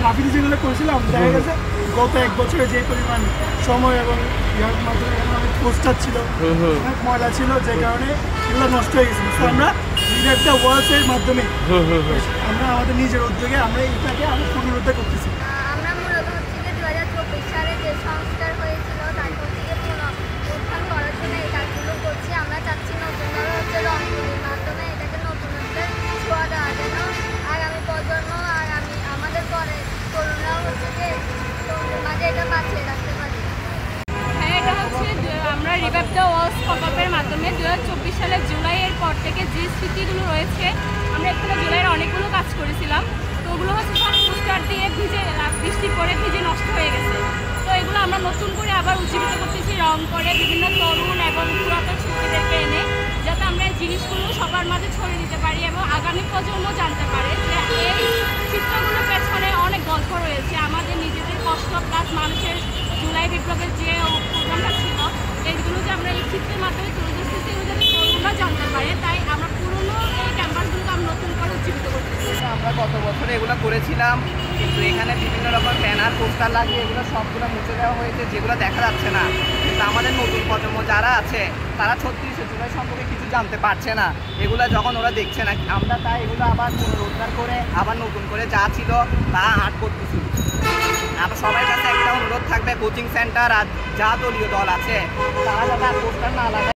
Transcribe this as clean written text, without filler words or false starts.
Graffiti যেগুলো করেছিলাম দেখা গেছে গত 1 বছরে যে পরিমাণ সময় এবং ইয়ার মাধ্যমে অনেক পোস্টার ছিল, অনেক ময়লা ছিল, যে কারণে এগুলো নষ্ট হয়ে গেছিল। তো আমরা রিভাইভ দ্য ওয়ালসের মাধ্যমে আমরা আমাদের নিজের উদ্যোগে আমরা এটাকে আমরা পুনরুদ্ধার করতেছি। আমরা মূলত হচ্ছে যে 2024 সালে যে সংস্কার হয়েছিল তার হচ্ছে পুনরুত্থান করার জন্য এই কাজগুলো করছি। আমরা চাচ্ছি নতুনভাবে হচ্ছে রংতুলির মাধ্যমে এটাকে নতুনত্বের ছোঁয়া দেওয়া যেন আগামী প্রজন্ম আমাদের পরে তরুণরাও হচ্ছে যে তরুণদের মাঝে এটা বাঁচিয়ে রাখতে পারি। হ্যাঁ, এটা হচ্ছে আমরা রিভাইভ দ্য ওয়ালস প্রকল্পের মাধ্যমে 2024 সালের জুলাইয়ের পর থেকে যে স্মৃতিগুলো রয়েছে, আমরা এখানে জুলাইয়ের অনেকগুলো কাজ করেছিলাম। তো ওগুলো হচ্ছে সব পোস্টার দিয়ে বৃষ্টি পড়ে ভিজে নষ্ট হয়ে গেছে। তো এগুলো আমরা নতুন করে আবার উজ্জীবিত করতেছি রং করে, বিভিন্ন তরুণ এবং পুরাতন শিল্পীদেরকে এনে, যাতে আমরা এই জিনিসগুলো সবার মাঝে ছড়িয়ে দিতে পারি এবং আগামী প্রজন্ম জানতে পারে যে এই চিত্রগুলোর পেছনে অনেক গল্প রয়েছে, আমাদের নিজেদের কষ্ট প্লাস মানুষের জুলাই বিপ্লবের যে প্রোগ্রামটা ছিল, এইগুলো যে আমরা এই চিত্রের মাধ্যমে তুলে ধরতেছি, এগুলো যাতে তরুণরা জানতে পারে। তাই আমরা পুরনো এই ক্যাম্পাসগুলোকে আমরা নতুন করে উজ্জীবিত করতেছি। আমরা গত বছরে এগুলো করেছিলাম, কিন্তু এখানে বিভিন্ন রকম ব্যানার পোস্টার লাগিয়ে এগুলো সবগুলো মুছে দেওয়া হয়েছে, যেগুলো দেখা যাচ্ছে না। কিন্তু আমাদের নতুন প্রজন্ম যারা আছে তারা 36শে জুলাই সম্পর্কে কিছু জানতে পারছে না। এগুলো যখন ওরা দেখছে না, আমরা তাই এগুলো আবার পুনরুদ্ধার করে আবার নতুন করে যা ছিল তা আর্ট করতেছি। আবার সবার কাছে একটা অনুরোধ থাকবে, কোচিং সেন্টার আর যা দলীয় দল আছে তারা যাতে আর পোস্টার না লাগায়।